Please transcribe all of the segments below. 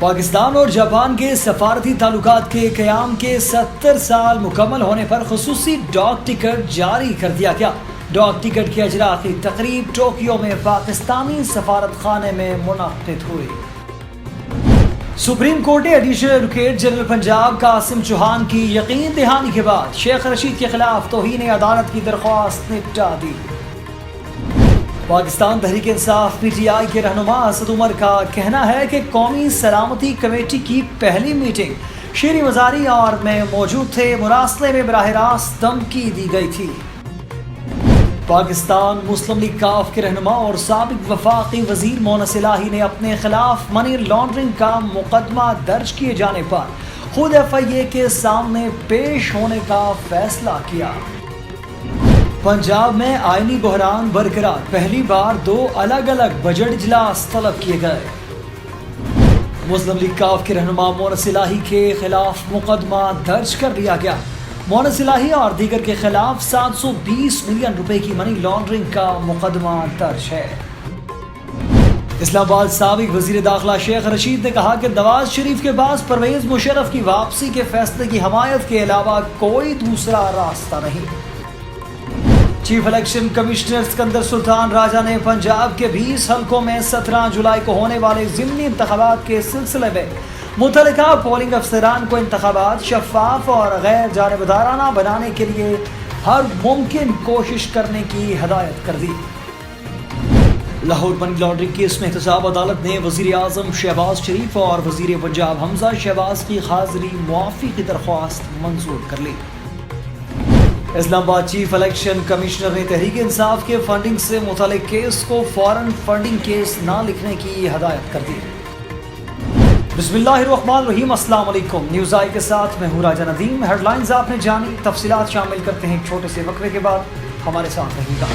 پاکستان اور جاپان کے سفارتی تعلقات کے قیام کے 70 سال مکمل ہونے پر خصوصی ڈاک ٹکٹ جاری کر دیا گیا۔ ڈاک ٹکٹ کی اجرا کی تقریب ٹوکیو میں پاکستانی سفارت خانے میں منعقد ہوئی۔ سپریم کورٹ نے additional advocate general Punjab Qasim Chauhan کی یقین دہانی کے بعد شیخ رشید کے خلاف توہین عدالت کی درخواست نپٹا دی۔ Pakistan Tehreek Insaf P T I کے رہنما اسد عمر کا کہنا ہے کہ قومی سلامتی کمیٹی کی پہلی میٹنگ شیریں مزاری اور میں موجود تھے، مراسلے میں براہ راست دھمکی دی گئی تھی۔ پاکستان مسلم لیگ کاف کے رہنما اور سابق وفاقی وزیر مونس الہی نے اپنے خلاف منی لانڈرنگ کا مقدمہ درج کیے جانے پر خود ایف آئی اے کے سامنے پیش ہونے کا فیصلہ کیا۔ پنجاب میں آئینی بحران برقرار، پہلی بار 2 الگ الگ بجٹ اجلاس طلب کیے گئے۔ مسلم لیگ کاف کے رہنما مونس الہی کے خلاف مقدمہ درج کر لیا گیا۔ مونس الہی اور دیگر کے خلاف 720 ملین روپے کی منی لانڈرنگ کا مقدمہ درج ہے۔ اسلام آباد سابق وزیر داخلہ شیخ رشید نے کہا کہ نواز شریف کے پاس پرویز مشرف کی واپسی کے فیصلے کی حمایت کے علاوہ کوئی دوسرا راستہ نہیں۔ چیف الیکشن کمشنر سکندر سلطان راجہ نے پنجاب کے 20 حلقوں میں 17 جولائی کو ہونے والے ضمنی انتخابات کے سلسلے میں متعلقہ پولنگ افسران کو انتخابات شفاف اور غیر جانبدارانہ بنانے کے لیے ہر ممکن کوشش کرنے کی ہدایت کر دی۔ لاہور منی لانڈرنگ کیس میں احتساب عدالت نے وزیر اعظم شہباز شریف اور وزیر پنجاب حمزہ شہباز کی حاضری معافی کی درخواست منظور کر لی۔ اسلام آباد چیف الیکشن کمشنر نے تحریک انصاف کے فنڈنگ سے متعلق کیس کو فوراً فنڈنگ کیس نہ لکھنے کی ہدایت کر دی۔ بسم اللہ الرحمن الرحیم، السلام علیکم۔ نیوز آئی کے ساتھ میں ہوں راجہ ندیم۔ ہیڈ لائنز آپ نے جانی، تفصیلات شامل کرتے ہیں ایک چھوٹے سے وقفے کے بعد، ہمارے ساتھ رہیے گا۔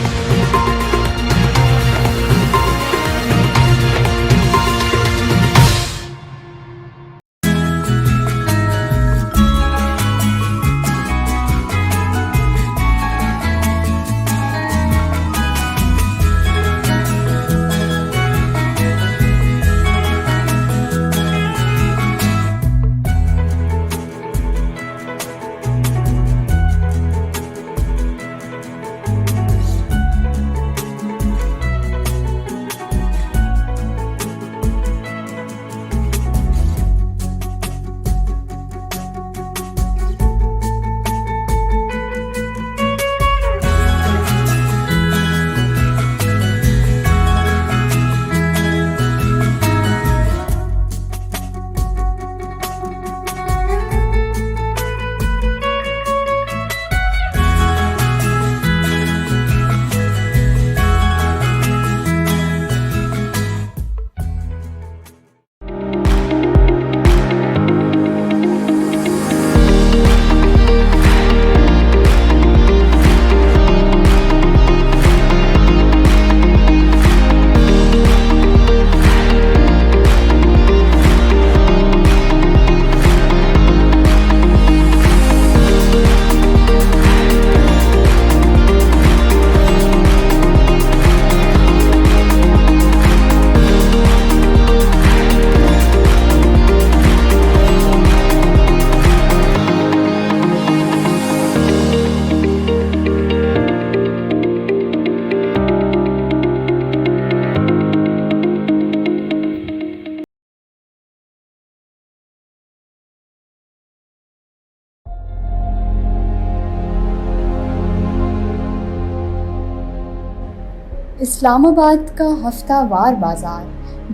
اسلام آباد کا ہفتہ وار بازار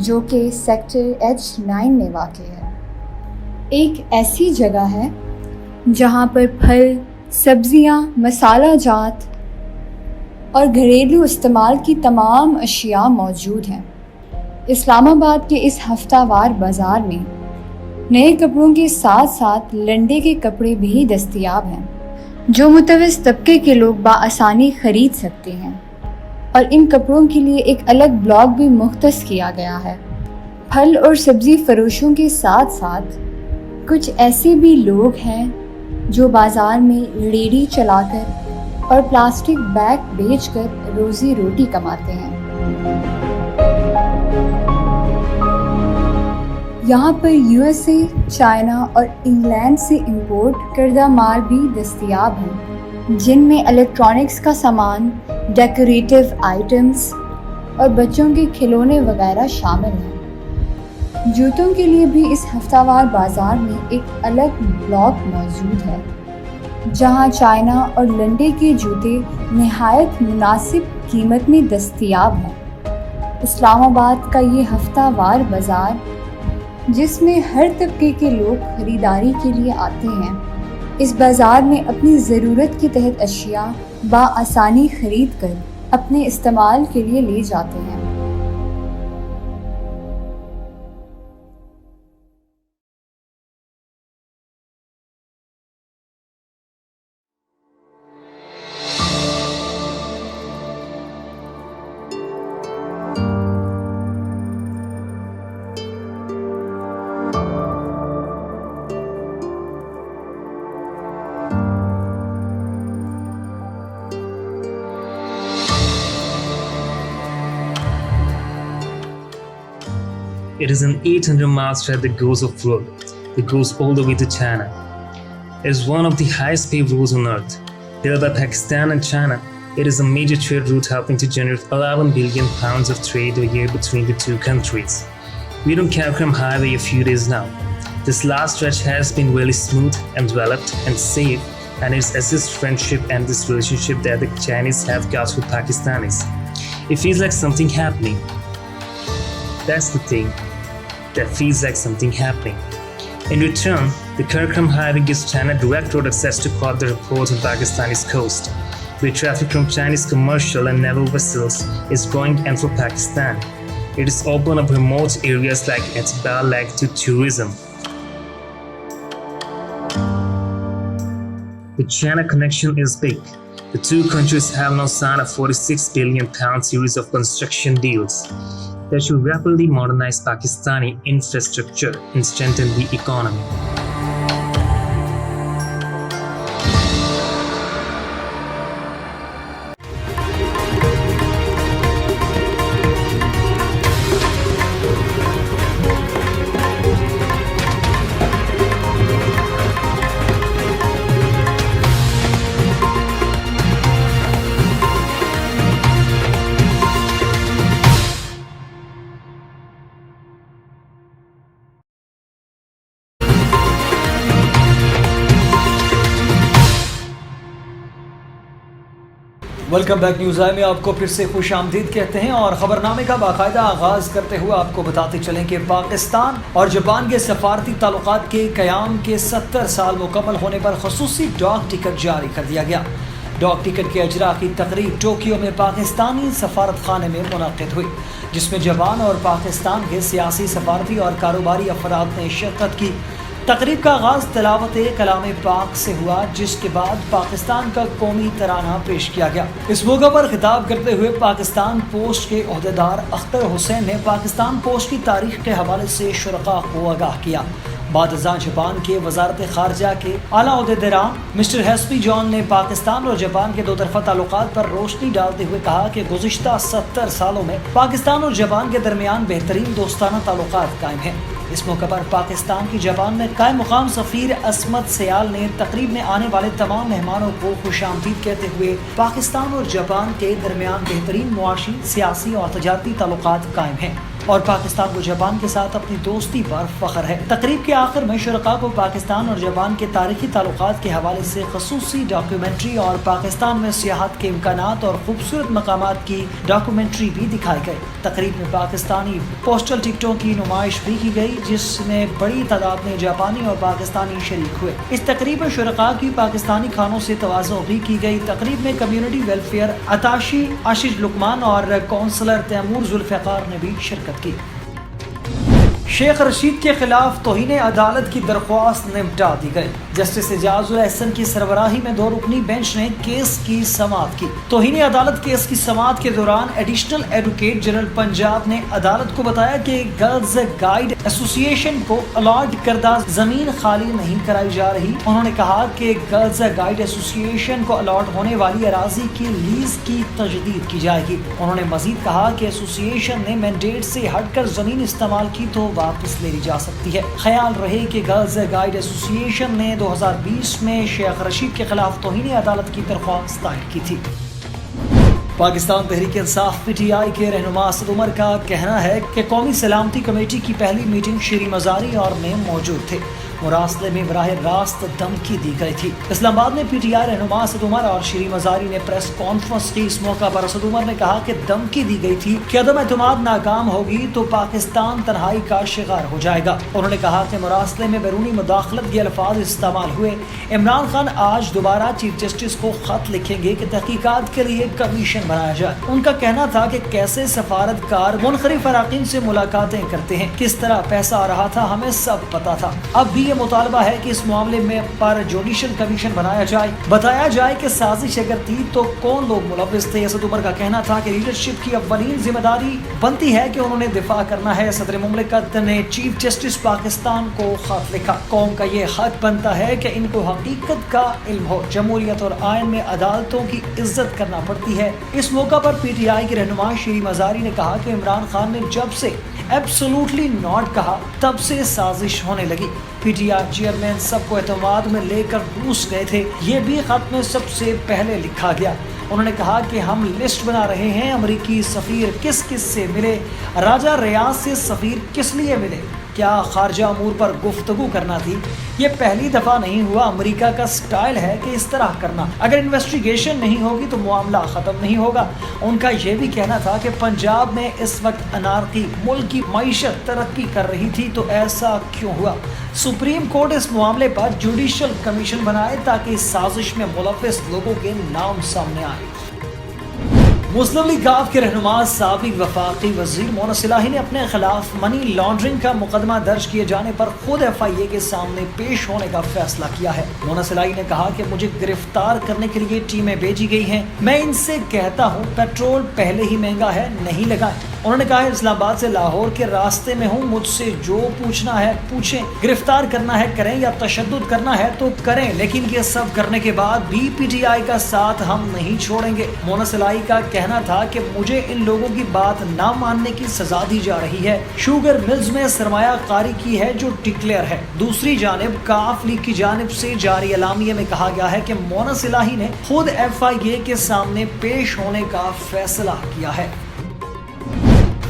جو کہ سیکٹر H9 میں واقع ہے، ایک ایسی جگہ ہے جہاں پر پھل، سبزیاں، مسالہ جات اور گھریلو استعمال کی تمام اشیاء موجود ہیں۔ اسلام آباد کے اس ہفتہ وار بازار میں نئے کپڑوں کے ساتھ ساتھ لنڈے کے کپڑے بھی دستیاب ہیں جو متوسط طبقے کے لوگ بآسانی خرید سکتے ہیں، اور ان کپڑوں کے لیے ایک الگ بلاک بھی مختص کیا گیا ہے۔ پھل اور سبزی فروشوں کے ساتھ ساتھ کچھ ایسے بھی لوگ ہیں جو بازار میں ریڑھی چلا کر اور پلاسٹک بیگ بیچ کر روزی روٹی کماتے ہیں۔ यहाँ पर USA, चाइना और इंग्लैंड से इंपोर्ट करदा माल भी दस्तयाब हैं, जिनमें इलेक्ट्रॉनिक्स का सामान, डेकोरेटिव आइटम्स और बच्चों के खिलौने वगैरह शामिल हैं। जूतों के लिए भी इस हफ्तावार बाज़ार में एक अलग ब्लॉक मौजूद है, जहां चाइना और लंडे के जूते नहायत मुनासिब कीमत में दस्तयाब हैं। इस्लामाबाद का ये हफ्तावार बाज़ार, जिसमें हर तबके के लोग ख़रीदारी के लिए आते हैं, इस बाज़ार में अपनी ज़रूरत के तहत अशिया बआसानी ख़रीद कर अपने इस्तेमाल के लिए ले जाते हैं। It is an 800-mile stretch that goes off-road, that goes all the way to China. It is one of the highest paved roads on earth. Built by Pakistan and China, it is a major trade route helping to generate 11 billion pounds of trade a year between the two countries. We don't Karakoram Highway a few days now. This last stretch has been really smooth and developed and safe, and it's this friendship and this relationship that the Chinese have got with Pakistanis. It feels like something happening. That's the thing. That feels like something happening. In return, the Karakoram Highway gives China direct road access to Kwadar Port on Pakistani's coast, where traffic from Chinese commercial and naval vessels is growing, and for Pakistan, it is open up remote areas like Etbal Lake to tourism. The China connection is big. The two countries have now signed a £46 billion series of construction deals that should rapidly modernize Pakistani infrastructure and strengthen the economy. Welcome back news eye में आपको फिर से खुश आमदीद कहते हैं और ख़बरनामे का बाकायदा आगाज़ करते हुए आपको बताते चलें कि पाकिस्तान और जापान के सफारती ताल्लुकात के क़याम के 70 साल मुकम्मल होने पर ख़ुसूसी डाक टिकट जारी कर दिया गया। डाक टिकट के अजरा की तकरीब टोक्यो में पाकिस्तानी सफारत खाने में मुनक़िद हुई, जिसमें जापान और पाकिस्तान के सियासी, सफारती और कारोबारी अफराद ने शिरकत की। तकरीब का आगाज़ तिलावत कलाम पाक से हुआ, जिसके बाद पाकिस्तान का कौमी तराना पेश किया गया। इस मौके पर खिताब करते हुए पाकिस्तान पोस्ट के ओहदेदार अख्तर हुसैन ने पाकिस्तान पोस्ट की तारीख के हवाले से शुरका को आगाह किया। बादशाह जापान के वजारत खारजा के आला ओहदेदार मिस्टर हेस्पी जॉन ने पाकिस्तान और जापान के दो तरफा ताल्लुकात पर रोशनी डालते हुए कहा कि गुज़िश्ता 70 सालों में पाकिस्तान और जापान के दरमियान बेहतरीन दोस्ताना ताल्लुकात कायम हैं। इस मौके पर पाकिस्तान की जापान में कायम मुकाम सफ़ीर असमत सयाल ने तकरीब में आने वाले तमाम मेहमानों को खुशामदीद कहते हुए पाकिस्तान और जापान के दरमियान बेहतरीन मुआशी, सियासी और तजारती ताल्लुकात कायम हैं और पाकिस्तान को जापान के साथ अपनी दोस्ती पर फ़ख्र है। तकरीब के आखिर में शुरका को पाकिस्तान और जापान के तारीखी ताल्लुकात के हवाले से खसूसी डॉक्यूमेंट्री और पाकिस्तान में सियाहत के इम्कानात और खूबसूरत मकामात की डॉक्यूमेंट्री भी दिखाई गई। तकरीब में पाकिस्तानी पोस्टल टिकटों की नुमाइश भी की गई, जिसमें बड़ी तादाद में जापानी और पाकिस्तानी शरीक हुए। इस तकरीब में शुरका की पाकिस्तानी खानों से तवाज़ो भी की गई। तकरीब में community welfare attaché Ashish Lukman और काउंसलर तैमूर जुल्फ़िकार ने भी शिरकत की। शेख रशीद के खिलाफ तौहीन अदालत की दरख्वास्त निपटा दी गई। जस्टिस एजाजुल एहसन की सरबराही में 2 रुकनी बेंच ने केस की समाअत की। तौहीन अदालत केस की समाअत के दौरान एडिशनल एडवोकेट जनरल पंजाब ने अदालत को बताया कि गर्ल्स गाइड एसोसिएशन को अलॉट करदा जमीन खाली नहीं कराई जा रही। उन्होंने कहा कि गर्ल्स गाइड एसोसिएशन को अलॉट होने वाली अराजी की लीज की तजदीद की जाएगी। उन्होंने मजीद कहा कि एसोसिएशन ने मैंडेट से हटकर जमीन इस्तेमाल की तो वापस ले ली जा सकती है। ख्याल रहे कि गर्ल्स गाइड एसोसिएशन ने 2020 में शेख रशीद के खिलाफ तौहीन अदालत की दरख्वास्त दायर की थी। पाकिस्तान तहरीक इंसाफ PTI के रहनुमा असद उमर का कहना है कि कौमी सलामती कमेटी की पहली मीटिंग श्री मजारी और में मौजूद थे। मुरासले में बराह रास्त धमकी दी गई थी। इस्लामाबाद में PTI रहनुमा असद उमर और श्री मजारी ने प्रेस कॉन्फ्रेंस की। इस मौका पर असद उमर ने कहा कि धमकी दी गई थी कि अदम एतमाद नाकाम होगी तो पाकिस्तान तन्हाई का शिकार हो जाएगा। उन्होंने कहा कि मुरासले में बैरूनी मुदाखलत के अल्फाज इस्तेमाल हुए। इमरान खान आज दोबारा चीफ जस्टिस को खत लिखेंगे कि तहकीकात के लिए कमीशन बनाया जाए। उनका कहना था कि कैसे सफारतकार मुनखरिफ अराकीन से मुलाकातें करते हैं, किस तरह पैसा आ रहा था, हमें सब पता था। अब भी ये मुतालबा है कि इस मामले में पर जुडिशल कमीशन बनाया जाए, बताया जाए कि साजिश अगर थी तो कौन लोग मुलव्विस थे। असद उमर का कहना था कि लीडरशिप की अव्वलीन जिम्मेदारी बनती है कि उन्होंने दिफा करना है। सदर मुमलिकत ने चीफ जस्टिस पाकिस्तान को खत लिखा। कौम का ये हक बनता है कि इनको हकीकत का इल्म हो। जमहूरियत और आइन में अदालतों की इज्जत करना पड़ती है। इस मौका पर PTI के रहनुमा श्री मजारी ने कहा कि इमरान खान ने जब से एब्सोल्युटली नॉट कहा तब से साजिश होने लगी। PTI चेयरमैन सबको एतमाद में लेकर रूस गए थे। ये भी खत में सबसे पहले लिखा गया। उन्होंने कहा कि हम लिस्ट बना रहे हैं, अमरीकी सफ़ीर किस किस से मिले, राजा रियाज से सफ़ीर किस लिए मिले, क्या खारजा अमूर पर गुफ्तगू करना थी। ये पहली दफ़ा नहीं हुआ। अमेरिका का स्टाइल है कि इस तरह करना। अगर इन्वेस्टिगेशन नहीं होगी तो मामला ख़त्म नहीं होगा। उनका ये भी कहना था कि पंजाब में इस वक्त अनारकी, मुल्क की मईशत तरक्की कर रही थी तो ऐसा क्यों हुआ। सुप्रीम कोर्ट इस मामले पर जुडिशल कमीशन बनाए ताकि इस साजिश में मुलव्विस लोगों के नाम सामने आए। मुस्लिम लीग गाफ के रहनुमा साबिक वफाकी वजीर मोना सिलाही ने अपने खिलाफ मनी लॉन्ड्रिंग का मुकदमा दर्ज किए जाने पर खुद FIA के सामने पेश होने का फैसला किया है। मोना सिलाही ने कहा कि मुझे गिरफ्तार करने के लिए टीमें भेजी गई हैं। मैं इनसे कहता हूं पेट्रोल पहले ही महंगा है, नहीं लगाएं। उन्होंने कहा इस्लामाबाद से लाहौर के रास्ते में हूँ, मुझसे जो पूछना है पूछें। गिरफ्तार करना है करें या तशद्दुद करना है तो करें, लेकिन ये सब करने के बाद भी PTI का साथ हम नहीं छोड़ेंगे। मोना सिलाही का कहना था कि मुझे इन लोगों की बात ना मानने की सजा दी जा रही है। शुगर मिल्स में सरमाया कारी की है जो डिक्लेयर है। दूसरी जानिब काफ लीग की जानिब से जारी एलामिया में कहा गया है कि मोना सिलाही ने खुद FIA के सामने पेश होने का फैसला किया है।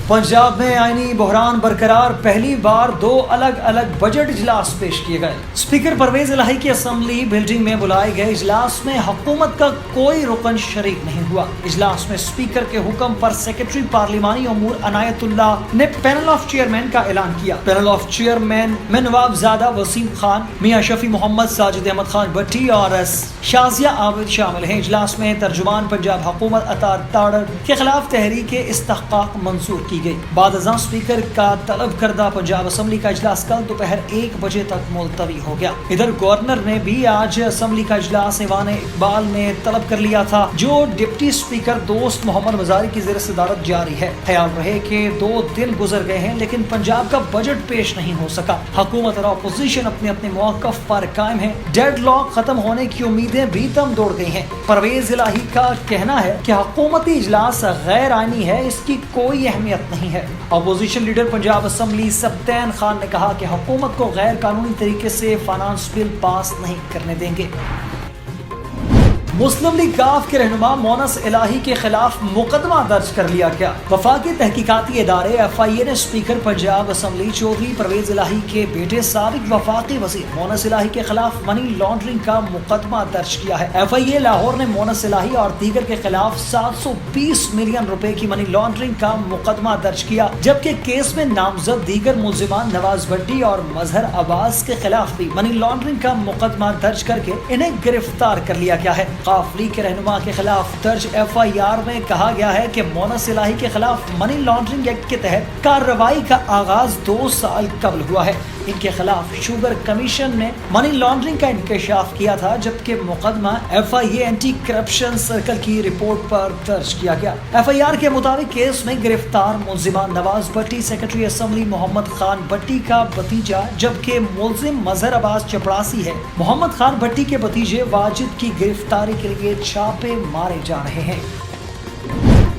पंजाब में आईनी बहरान बरकरार, पहली बार 2 अलग अलग बजट इजलास पेश किए गए। स्पीकर परवेज इलाही की असेंबली बिल्डिंग में बुलाए गए इजलास में हुकूमत का कोई रुकन शरीक नहीं हुआ। इजलास में स्पीकर के हुक्म पर सेक्रेटरी पार्लिमानी अमूर अनायतुल्लाह ने पैनल ऑफ चेयरमैन का ऐलान किया। पैनल ऑफ चेयरमैन में नवाबजादा वसीम खान, मियां शफी मोहम्मद, साजिद अहमद खान भट्टी और शाजिया आबिद शामिल हैं। इजलास में तर्जुमान पंजाब हुकूमत अतार ताड़र के खिलाफ तहरीक इस्तहकाक मंजूर की गई। बाद अज़ां स्पीकर का तलब करदा पंजाब असेंबली का इजलास कल दोपहर 1 बजे तक मुलतवी हो गया। इधर गवर्नर ने भी आज असेंबली का इजलास ईवान इकबाल में तलब कर लिया था, जो डिप्टी स्पीकर दोस्त मोहम्मद मजारी की ज़ेर सदारत जारी है। ख्याल रहे कि 2 दिन गुजर गए हैं लेकिन पंजाब का बजट पेश नहीं हो सका। हुकूमत और अपोजिशन अपने अपने मौक़िफ़ पर कायम है। डेडलॉक खत्म होने की उम्मीदें भी दम तोड़ गई हैं। परवेज इलाही का कहना है कि हुकूमती इजलास गैर आईनी है, इसकी कोई अहमियत नहीं है। Opposition leader Punjab assembly Sibtain Khan ने कहा कि हुकूमत को गैर कानूनी तरीके से फाइनेंस बिल पास नहीं करने देंगे। मुस्लिम लीग गाफ के रहनुमा मोनस इलाही के खिलाफ मुकदमा दर्ज कर लिया गया। वफाकी तहकीकाती इदारे FIA ने स्पीकर पंजाब असेंबली चौधरी परवेज इलाही के बेटे साबिक वफाकी वजीर मोनस इलाही के खिलाफ मनी लॉन्ड्रिंग का मुकदमा दर्ज किया है। FIA लाहौर ने मोनस इलाही और दीगर के खिलाफ 720 मिलियन रुपए की मनी लॉन्ड्रिंग का मुकदमा दर्ज किया, जबकि केस में नामजद दीगर मुलजिमान नवाज भट्टी और मजहर अब्बास के खिलाफ भी मनी लॉन्ड्रिंग का मुकदमा दर्ज करके इन्हें गिरफ्तार कर लिया गया है। काफ लीग के रहनुमा के खिलाफ दर्ज FIR में कहा गया है कि मोनस इलाही के खिलाफ मनी लॉन्ड्रिंग एक्ट के तहत कार्रवाई का आगाज 2 साल कबल हुआ है। इनके खिलाफ शुगर कमीशन ने मनी लॉन्ड्रिंग का इंकशाफ किया था, जबकि मुकदमा FIA एंटी करप्शन सर्कल की रिपोर्ट पर दर्ज किया गया। FIR के मुताबिक केस में गिरफ्तार मुलजिमान नवाज भट्टी सेक्रेटरी असेंबली मोहम्मद खान भट्टी का भतीजा, जबकि मुलजिम मजहर अब्बास चपरासी है। मोहम्मद खान भट्टी के भतीजे वाजिद की गिरफ्तारी के लिए छापे मारे जा रहे हैं।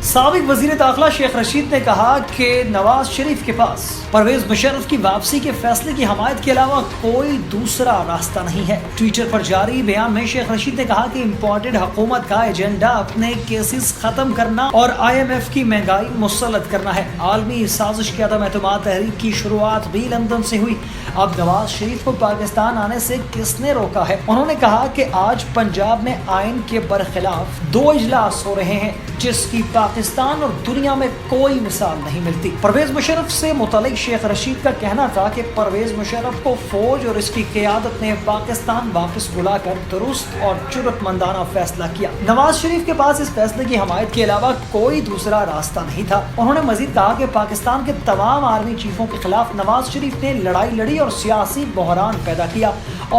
سابق وزیر داخلہ شیخ رشید نے کہا کہ نواز شریف کے پاس پرویز مشرف کی واپسی کے فیصلے کی حمایت کے علاوہ کوئی دوسرا راستہ نہیں ہے۔ ٹویٹر پر جاری بیان میں شیخ رشید نے کہا کہ امپورٹڈ حکومت کا ایجنڈا اپنے کیسز ختم کرنا اور IMF کی مہنگائی مسلط کرنا ہے۔ عالمی سازش کے عدم اعتماد تحریک کی شروعات بھی لندن سے ہوئی۔ اب نواز شریف کو پاکستان آنے سے کس نے روکا ہے؟ انہوں نے کہا کہ آج پنجاب میں آئین کے برخلاف 2 اجلاس ہو رہے ہیں جس کی پاکستان اور دنیا میں کوئی مثال نہیں ملتی۔ پرویز مشرف سے متعلق شیخ رشید کا کہنا تھا کہ پرویز مشرف کو فوج اور اس کی قیادت نے پاکستان واپس بلا کر درست اور جرأت مندانہ فیصلہ کیا۔ نواز شریف کے پاس اس فیصلے کی حمایت کے علاوہ کوئی دوسرا راستہ نہیں تھا۔ انہوں نے مزید کہا کہ پاکستان کے تمام آرمی چیفوں کے خلاف نواز شریف نے لڑائی لڑی اور سیاسی بحران پیدا کیا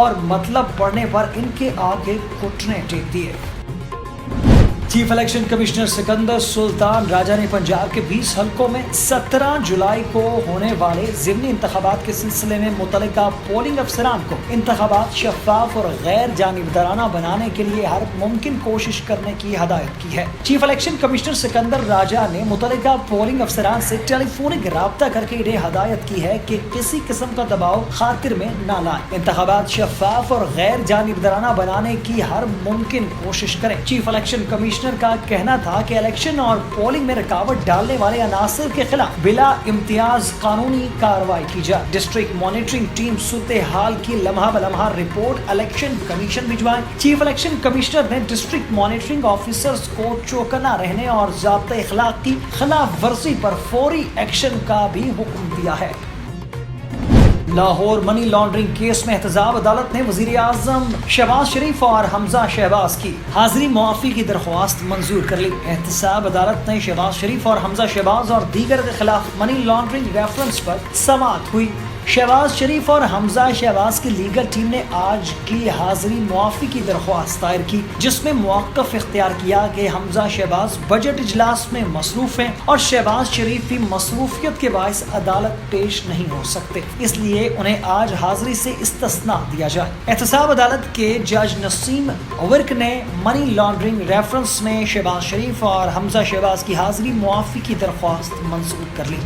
اور مطلب پڑنے پر ان کے آگے گھٹنے ٹیک دیے۔ چیف الیکشن کمشنر سکندر سلطان راجہ نے پنجاب کے 20 حلقوں میں 17 جولائی کو ہونے والے ضمنی انتخابات کے سلسلے میں متعلقہ پولنگ افسران کو انتخابات شفاف اور غیر جانبدارانہ بنانے کے لیے ہر ممکن کوشش کرنے کی ہدایت کی ہے۔ چیف الیکشن کمشنر سکندر راجہ نے متعلقہ پولنگ افسران سے ٹیلی فونک رابطہ کر کے انہیں ہدایت کی ہے کہ کسی قسم کا دباؤ خاطر میں نہ لائیں، انتخابات شفاف اور غیر جانبدارانہ بنانے کی ہر ممکن کوشش کریں۔ چیف الیکشن کمشنر کا کہنا تھا کہ الیکشن اور پولنگ میں رکاوٹ ڈالنے والے عناصر کے خلاف بلا امتیاز قانونی کارروائی کی جائے۔ ڈسٹرکٹ مانیٹرنگ ٹیم صورتحال کی لمحہ بلمحہ رپورٹ الیکشن کمیشن بھجوائیں۔ چیف الیکشن کمشنر نے ڈسٹرکٹ مانیٹرنگ آفیسرز کو چوکنا رہنے اور ضابطۂ اخلاق کی خلاف ورزی پر فوری ایکشن کا بھی حکم دیا ہے۔ لاہور منی لانڈرنگ کیس میں احتساب عدالت نے وزیر اعظم شہباز شریف اور حمزہ شہباز کی حاضری معافی کی درخواست منظور کر لی۔ احتساب عدالت نے شہباز شریف اور حمزہ شہباز اور دیگر کے خلاف منی لانڈرنگ ریفرنس پر سماعت ہوئی۔ شہباز شریف اور حمزہ شہباز کی لیگل ٹیم نے آج کی حاضری معافی کی درخواست دائر کی، جس میں موقف اختیار کیا کہ حمزہ شہباز بجٹ اجلاس میں مصروف ہیں اور شہباز شریف بھی مصروفیت کے باعث عدالت پیش نہیں ہو سکتے، اس لیے انہیں آج حاضری سے استثناء دیا جائے۔ احتساب عدالت کے جج نسیم ورک نے منی لانڈرنگ ریفرنس میں شہباز شریف اور حمزہ شہباز کی حاضری معافی کی درخواست منظور کر لی۔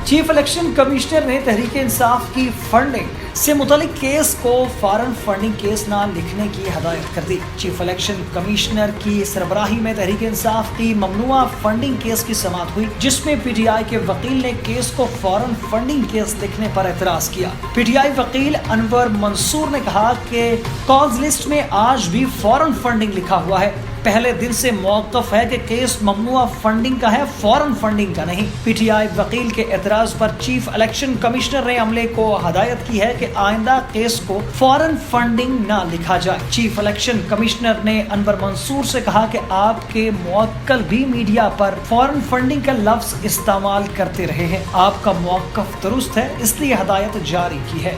چیف الیکشن کمشنر نے تحریک انصاف کی فنڈنگ سے متعلق کیس کو فارن فنڈنگ کیس نہ لکھنے کی ہدایت کر دی۔ چیف الیکشن کمشنر کی سربراہی میں تحریک انصاف کی ممنوعہ فنڈنگ کیس کی سماعت ہوئی، جس میں PTI کے وکیل نے کیس کو فارن فنڈنگ کیس لکھنے پر اعتراض کیا۔ PTI وکیل انور منصور نے کہا کہ کالز لسٹ میں آج بھی فارن فنڈنگ لکھا ہوا ہے۔ پہلے دن سے موقف ہے کہ کیس ممنوعہ فنڈنگ کا ہے، فارن فنڈنگ کا نہیں۔ PTI وکیل کے اعتراض پر چیف الیکشن کمشنر نے عملے کو ہدایت کی ہے کہ آئندہ کیس کو فارن فنڈنگ نہ لکھا جائے۔ چیف الیکشن کمشنر نے انور منصور سے کہا کہ آپ کے موکل بھی میڈیا پر فارن فنڈنگ کا لفظ استعمال کرتے رہے ہیں، آپ کا موقف درست ہے، اس لیے ہدایت جاری کی ہے۔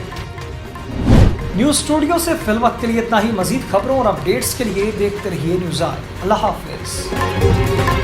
نیوز اسٹوڈیو سے فی الوقت کے لیے اتنا ہی۔ مزید خبروں اور اپڈیٹس کے لیے دیکھتے رہیے نیوز آئی۔ اللہ حافظ۔